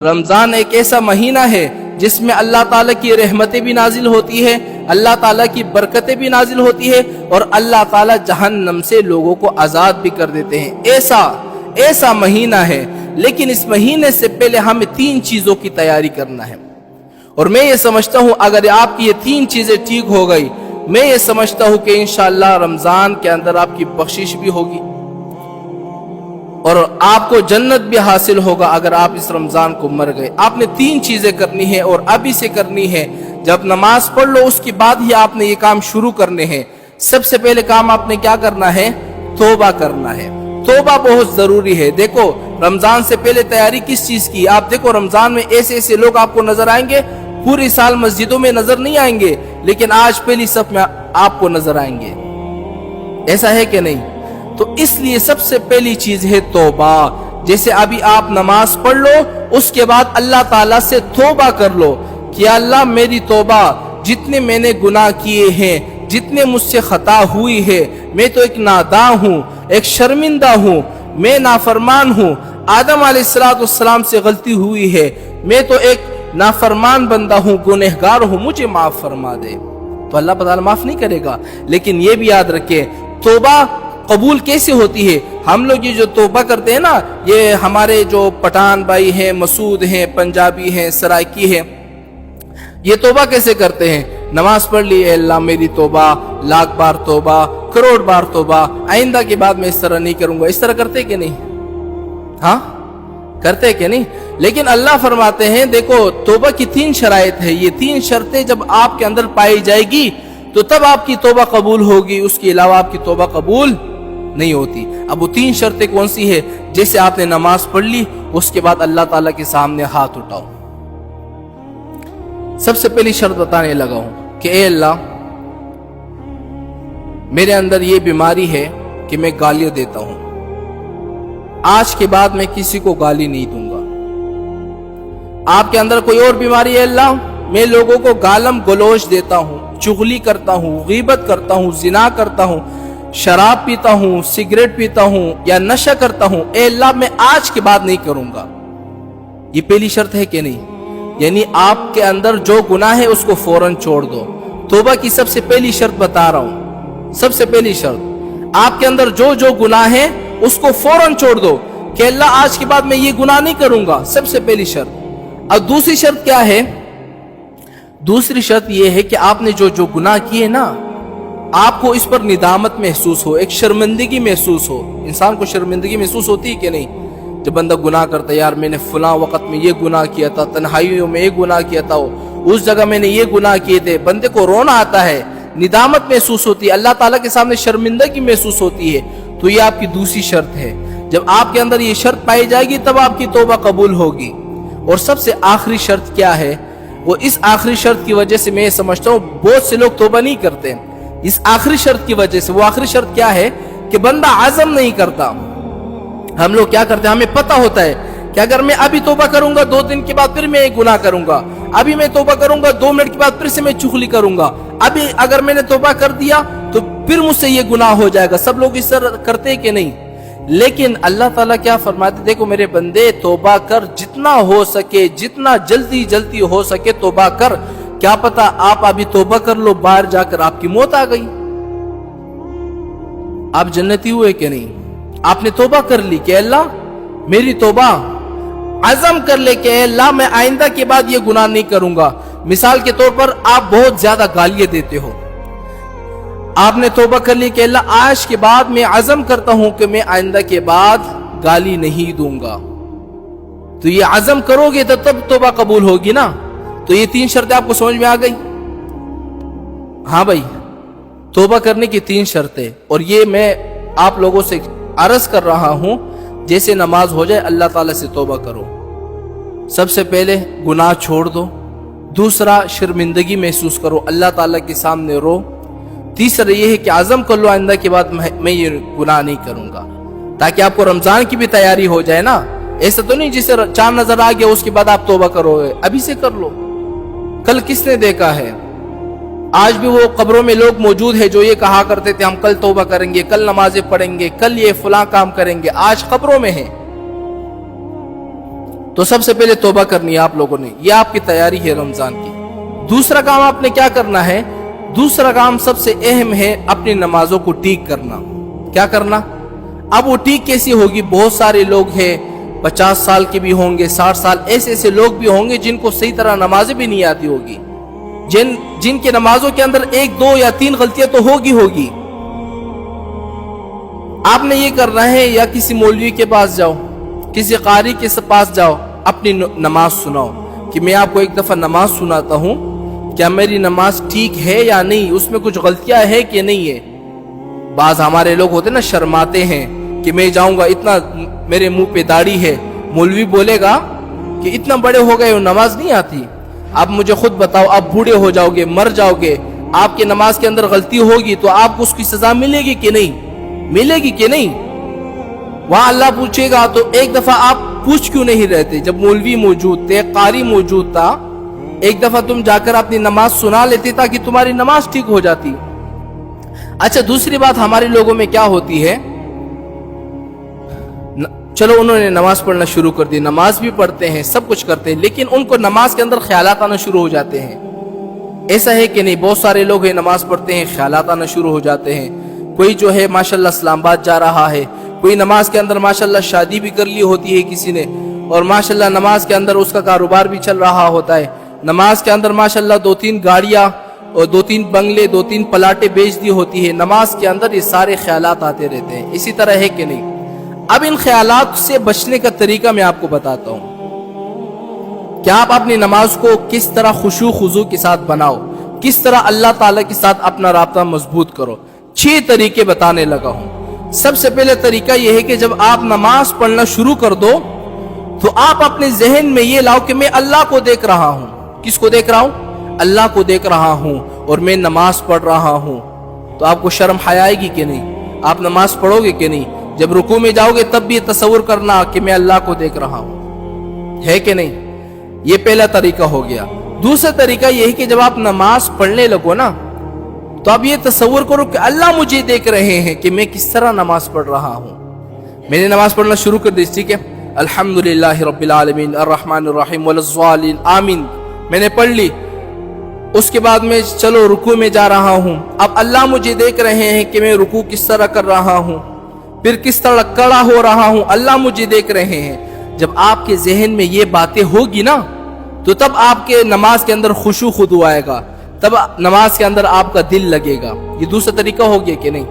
رمضان ایک ایسا مہینہ ہے جس میں اللہ تعالیٰ کی رحمتیں بھی نازل ہوتی ہے، اللہ تعالیٰ کی برکتیں بھی نازل ہوتی ہے، اور اللہ تعالیٰ جہنم سے لوگوں کو آزاد بھی کر دیتے ہیں۔ ایسا مہینہ ہے، لیکن اس مہینے سے پہلے ہمیں 3 چیزوں کی تیاری کرنا ہے، اور میں یہ سمجھتا ہوں اگر آپ کی یہ 3 چیزیں ٹھیک ہو گئی، میں یہ سمجھتا ہوں کہ انشاءاللہ رمضان کے اندر آپ کی بخشش بھی ہوگی اور آپ کو جنت بھی حاصل ہوگا اگر آپ اس رمضان کو مر گئے۔ آپ نے 3 چیزیں کرنی ہے اور ابھی سے کرنی ہے۔ جب نماز پڑھ لو اس کے بعد ہی آپ نے یہ کام شروع کرنے ہیں۔ سب سے پہلے کام آپ نے کیا کرنا ہے؟ توبہ کرنا ہے۔ توبہ بہت ضروری ہے۔ دیکھو رمضان سے پہلے تیاری کس چیز کی؟ آپ دیکھو رمضان میں ایسے لوگ آپ کو نظر آئیں گے، پوری سال مسجدوں میں نظر نہیں آئیں گے، لیکن آج پہلی صف میں آپ کو نظر آئیں گے۔ ایسا ہے کہ نہیں؟ تو اس لیے سب سے پہلی چیز ہے توبہ۔ جیسے ابھی آپ نماز پڑھ لو، اس کے بعد اللہ تعالیٰ سے توبہ کر لو کہ اللہ میری توبہ، جتنے میں نے گناہ کیے ہیں، جتنے مجھ سے خطا ہوئی ہے، میں تو ایک ناداں ہوں، ایک شرمندہ ہوں، میں نافرمان ہوں، آدم علیہ السلام سے غلطی ہوئی ہے، میں تو ایک نافرمان بندہ ہوں، گنہگار ہوں، مجھے معاف فرما دے۔ تو اللہ تعالیٰ معاف نہیں کرے گا، لیکن یہ بھی یاد رکھیں توبہ قبول کیسے ہوتی ہے؟ ہم لوگ یہ جو توبہ کرتے ہیں نا، یہ ہمارے جو پٹھان بھائی ہیں، مسعود ہیں، پنجابی ہیں، سرائکی ہیں، یہ توبہ کیسے کرتے ہیں؟ نماز پڑھ لی، اے اللہ میری توبہ، لاکھ بار توبہ، کروڑ بار توبہ، آئندہ کے بعد میں اس طرح نہیں کروں گا۔ اس طرح کرتے کہ نہیں؟ ہاں کرتے کہ نہیں؟ لیکن اللہ فرماتے ہیں دیکھو توبہ کی 3 شرائط ہے، یہ 3 شرطیں جب آپ کے اندر پائی جائے گی تو تب آپ کی توبہ قبول ہوگی، اس کے علاوہ آپ کی توبہ قبول نہیں ہوتی۔ اب وہ 3 شرطیں کون سی ہے؟ جیسے آپ نے نماز پڑھ لی، اس کے بعد اللہ تعالیٰ کے سامنے ہاتھ اٹھاؤ۔ سب سے پہلی شرط بتانے لگا ہوں کہ اے اللہ میرے اندر یہ بیماری ہے کہ میں گالیاں دیتا ہوں، آج کے بعد میں کسی کو گالی نہیں دوں گا۔ آپ کے اندر کوئی اور بیماری ہے اللہ، میں لوگوں کو گالم گلوچ دیتا ہوں، چغلی کرتا ہوں، غیبت کرتا ہوں، زنا کرتا ہوں، شراب پیتا ہوں، سگریٹ پیتا ہوں یا نشہ کرتا ہوں، اے اللہ میں آج کے بعد نہیں کروں گا۔ یہ پہلی شرط ہے کہ نہیں؟ یعنی آپ کے اندر جو گناہ ہے اس کو فوراً چھوڑ دو۔ توبہ کی سب سے پہلی شرط بتا رہا ہوں، سب سے پہلی شرط آپ کے اندر جو گناہ ہے اس کو فوراً چھوڑ دو کہ اللہ آج کے بعد میں یہ گناہ نہیں کروں گا، سب سے پہلی شرط۔ اور دوسری شرط کیا ہے؟ دوسری شرط یہ ہے کہ آپ نے جو گناہ کیے نا، آپ کو اس پر ندامت محسوس ہو، ایک شرمندگی محسوس ہو۔ انسان کو شرمندگی محسوس ہوتی ہے کہ نہیں؟ جب بندہ گناہ کرتا ہے، یار میں نے فلاں وقت میں یہ گناہ کیا تھا، تنہائیوں میں یہ گناہ کیا تھا، اس جگہ میں نے یہ گناہ کیے تھے، بندے کو رونا آتا ہے، ندامت محسوس ہوتی ہے، اللہ تعالیٰ کے سامنے شرمندگی محسوس ہوتی ہے۔ تو یہ آپ کی دوسری شرط ہے۔ جب آپ کے اندر یہ شرط پائی جائے گی تب آپ کی توبہ قبول ہوگی۔ اور سب سے آخری شرط کیا ہے؟ وہ اس آخری شرط کی وجہ سے میں سمجھتا ہوں بہت سے لوگ توبہ نہیں کرتے، اس آخری شرط کی وجہ سے۔ وہ آخری شرط کیا ہے؟ کہ بندہ عزم نہیں کرتا۔ ہم لوگ کیا کرتے ہیں؟ ہمیں پتہ ہوتا ہے کہ اگر میں ابھی توبہ کروں گا 2 دن کے بعد پھر میں ایک گناہ کروں گا، ابھی میں توبہ کروں گا 2 منٹ کے بعد پھر سے میں چغلی کروں گا، ابھی اگر میں نے توبہ کر دیا تو پھر مجھ سے یہ گناہ ہو جائے گا۔ سب لوگ اس طرح کرتے ہیں کہ نہیں؟ لیکن اللہ تعالیٰ کیا فرماتے؟ دیکھو میرے بندے توبہ کر، جتنا ہو سکے، جتنا جلدی ہو سکے توبہ کر۔ کیا پتا آپ ابھی توبہ کر لو، باہر جا کر آپ کی موت آ گئی، آپ جنتی ہوئے کہ نہیں؟ آپ نے توبہ کر لی کہ اللہ میری توبہ، عزم کر لے کہ اے اللہ میں آئندہ کے بعد یہ گناہ نہیں کروں گا۔ مثال کے طور پر آپ بہت زیادہ گالیاں دیتے ہو، آپ نے توبہ کر لی کہ اللہ آج کے بعد میں عزم کرتا ہوں کہ میں آئندہ کے بعد گالی نہیں دوں گا۔ تو یہ عزم کرو گے تو تب توبہ قبول ہوگی نا۔ تو یہ 3 شرطیں آپ کو سمجھ میں آ گئی؟ ہاں بھائی، توبہ کرنے کی 3 شرطیں، اور یہ میں آپ لوگوں سے عرض کر رہا ہوں جیسے نماز ہو جائے اللہ تعالیٰ سے توبہ کرو۔ سب سے پہلے گناہ چھوڑ دو، دوسرا شرمندگی محسوس کرو، اللہ تعالیٰ کے سامنے رو، تیسرا یہ ہے کہ عزم کر لو آئندہ کے بعد میں یہ گناہ نہیں کروں گا، تاکہ آپ کو رمضان کی بھی تیاری ہو جائے نا۔ ایسا تو نہیں جسے چاند نظر آ گیا اس کے بعد آپ توبہ کرو گے، ابھی سے کر لو۔ کل کس نے دیکھا ہے؟ آج بھی وہ قبروں میں لوگ موجود ہیں جو یہ کہا کرتے تھے ہم کل توبہ کریں گے، کل نمازیں پڑھیں گے، کل یہ فلاں کام کریں گے، آج قبروں میں ہیں۔ تو سب سے پہلے توبہ کرنی ہے آپ لوگوں نے، یہ آپ کی تیاری ہے رمضان کی۔ دوسرا کام آپ نے کیا کرنا ہے؟ دوسرا کام سب سے اہم ہے اپنی نمازوں کو ٹھیک کرنا۔ کیا کرنا؟ اب وہ ٹھیک کیسی ہوگی؟ بہت سارے لوگ ہیں 50 سال کے بھی ہوں گے، 60 سال، ایسے لوگ بھی ہوں گے جن کو صحیح طرح نمازیں بھی نہیں آتی ہوگی، جن کے نمازوں کے اندر 1 2 یا 3 غلطیاں تو ہوگی۔ آپ نے یہ کرنا ہے، یا کسی مولوی کے پاس جاؤ، کسی قاری کے پاس جاؤ، اپنی نماز سناؤ کہ میں آپ کو ایک دفعہ نماز سناتا ہوں، کیا میری نماز ٹھیک ہے یا نہیں، اس میں کچھ غلطیاں ہے کہ نہیں ہے۔ بعض ہمارے لوگ ہوتے نا شرماتے ہیں کہ میں جاؤں گا، اتنا میرے منہ پہ داڑھی ہے، مولوی بولے گا کہ اتنا بڑے ہو گئے نماز نہیں آتی۔ آپ مجھے خود بتاؤ، آپ بوڑھے ہو جاؤ گے، مر جاؤ گے، آپ کی نماز کے اندر غلطی ہوگی تو آپ کو اس کی سزا ملے گی کہ نہیں؟ ملے گی کہ نہیں؟ وہاں اللہ پوچھے گا تو ایک دفعہ آپ پوچھ کیوں نہیں رہتے؟ جب مولوی موجود تھے، قاری موجود تھا، ایک دفعہ تم جا کر اپنی نماز سنا لیتے تاکہ تمہاری نماز ٹھیک ہو جاتی۔ اچھا، دوسری بات ہمارے لوگوں میں کیا ہوتی ہے، چلو انہوں نے نماز پڑھنا شروع کر دی، نماز بھی پڑھتے ہیں، سب کچھ کرتے ہیں، لیکن ان کو نماز کے اندر خیالات آنا شروع ہو جاتے ہیں۔ ایسا ہے کہ نہیں؟ بہت سارے لوگ ہیں نماز پڑھتے ہیں، خیالات آنا شروع ہو جاتے ہیں۔ کوئی جو ہے ماشاءاللہ اسلام آباد جا رہا ہے، کوئی نماز کے اندر ماشاءاللہ شادی بھی کر لی ہوتی ہے کسی نے، اور ماشاءاللہ نماز کے اندر اس کا کاروبار بھی چل رہا ہوتا ہے، نماز کے اندر ماشاءاللہ 2-3 گاڑیاں اور 2-3 بنگلے، 2-3 پلاٹیں بیچ دی ہوتی ہے۔ نماز کے اندر یہ سارے خیالات آتے رہتے ہیں، اسی طرح ہے کہ نہیں؟ اب ان خیالات سے بچنے کا طریقہ میں آپ کو بتاتا ہوں کہ آپ اپنی نماز کو کس طرح خشوع خضوع کے ساتھ بناؤ، کس طرح اللہ تعالیٰ کے ساتھ اپنا رابطہ مضبوط کرو۔ 6 طریقے بتانے لگا ہوں۔ سب سے پہلے طریقہ یہ ہے کہ جب آپ نماز پڑھنا شروع کر دو تو آپ اپنے ذہن میں یہ لاؤ کہ میں اللہ کو دیکھ رہا ہوں۔ کس کو دیکھ رہا ہوں؟ اللہ کو دیکھ رہا ہوں، اور میں نماز پڑھ رہا ہوں۔ تو آپ کو شرم حیا آئے گی کہ نہیں؟ آپ نماز پڑھو گے کہ نہیں؟ جب رکوع میں جاؤ گے تب بھی تصور کرنا کہ میں اللہ کو دیکھ رہا ہوں، ہے کہ نہیں؟ یہ پہلا طریقہ ہو گیا۔ دوسرا طریقہ یہ ہے کہ جب آپ نماز پڑھنے لگو نا تو آپ یہ تصور کرو کہ اللہ مجھے دیکھ رہے ہیں کہ میں کس طرح نماز پڑھ رہا ہوں۔ میں نے نماز پڑھنا شروع کر دی، ٹھیک ہے، الحمدللہ رب العالمین الرحمن الرحیم والضالین آمین، میں نے پڑھ لی۔ اس کے بعد میں چلو رکوع میں جا رہا ہوں، اب اللہ مجھے دیکھ رہے ہیں کہ میں رکوع کس طرح کر رہا ہوں، پھر کس طرح کھڑا ہو رہا ہوں، اللہ مجھے دیکھ رہے ہیں۔ جب آپ کے ذہن میں یہ باتیں ہوگی نا تو تب آپ کے نماز کے اندر خشوع خضوع آئے گا، تب نماز کے اندر آپ کا دل لگے گا۔ یہ دوسرا طریقہ ہو گیا کہ نہیں؟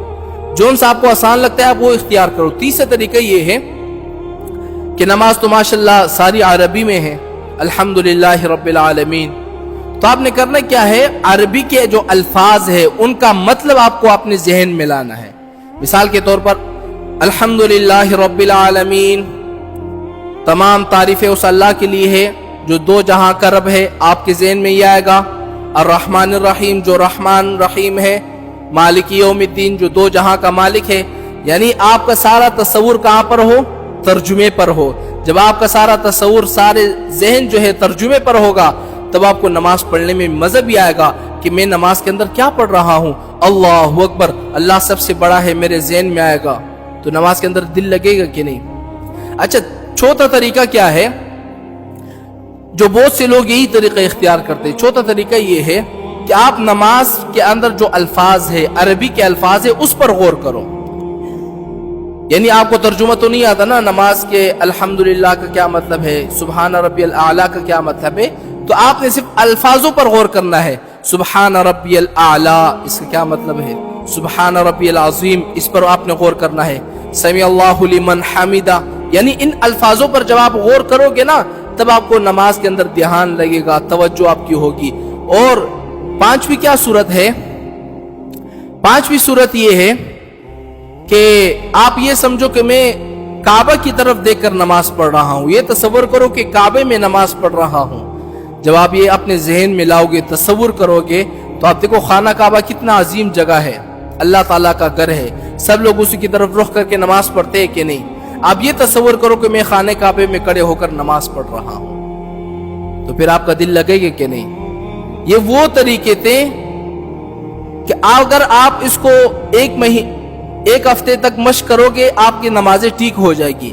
جون سا آپ کو آسان لگتا ہے آپ وہ اختیار کرو۔ تیسرا طریقہ یہ ہے کہ نماز تو ماشاءاللہ ساری عربی میں ہے، الحمدللہ رب العالمین، تو آپ نے کرنا کیا ہے، عربی کے جو الفاظ ہے ان کا مطلب آپ کو اپنے ذہن میں لانا ہے۔ مثال کے طور پر الحمدللہ رب العالمین، تمام تعریفیں اس اللہ کے لیے ہے جو 2 جہاں کا رب ہے، آپ کے ذہن میں یہ آئے گا۔ الرحمن الرحیم، جو رحمان رحیم ہے۔ مالک یوم الدین، جو 2 جہاں کا مالک ہے۔ یعنی آپ کا سارا تصور کہاں پر ہو؟ ترجمے پر ہو۔ جب آپ کا سارا تصور، سارے ذہن جو ہے ترجمے پر ہوگا تب آپ کو نماز پڑھنے میں مزہ بھی آئے گا کہ میں نماز کے اندر کیا پڑھ رہا ہوں، اللہ اکبر، اللہ سب سے بڑا ہے، میرے ذہن میں آئے گا تو نماز کے اندر دل لگے گا کہ نہیں؟ اچھا، چوتھا طریقہ کیا ہے جو بہت سے لوگ یہی طریقہ اختیار کرتے ہیں؟ چوتھا طریقہ یہ ہے کہ آپ نماز کے اندر جو الفاظ ہے، عربی کے الفاظ ہے، اس پر غور کرو۔ یعنی آپ کو ترجمہ تو نہیں آتا نا نماز کے الحمدللہ کا کیا مطلب ہے، سبحان ربی الاعلیٰ کا کیا مطلب ہے، تو آپ نے صرف الفاظوں پر غور کرنا ہے۔ سبحان ربی الاعلیٰ، اس کا کیا مطلب ہے؟ سبحان ربی العظیم، اس پر آپ نے غور کرنا ہے۔ سمیع اللہ لمن حمدہ، یعنی ان الفاظوں پر جب آپ غور کرو گے نا تب آپ کو نماز کے اندر دھیان لگے گا، توجہ آپ کی ہوگی۔ اور 5ویں کیا صورت ہے؟ 5ویں صورت یہ ہے کہ آپ یہ سمجھو کہ میں کعبہ کی طرف دیکھ کر نماز پڑھ رہا ہوں، یہ تصور کرو کہ کعبے میں نماز پڑھ رہا ہوں۔ جب آپ یہ اپنے ذہن میں لاؤ گے، تصور کرو گے، تو آپ دیکھو خانہ کعبہ کتنا عظیم جگہ ہے، اللہ تعالیٰ کا گھر ہے، سب لوگ اسی کی طرف رخ کر کے نماز پڑھتے ہیں کہ نہیں؟ آپ یہ تصور کرو کہ میں خانہ کعبے میں کھڑے ہو کر نماز پڑھ رہا ہوں، تو پھر آپ کا دل لگے گا کہ نہیں؟ یہ وہ طریقے تھے کہ اگر آپ اس کو ایک ہفتے تک مشق کرو گے آپ کی نمازیں ٹھیک ہو جائے گی۔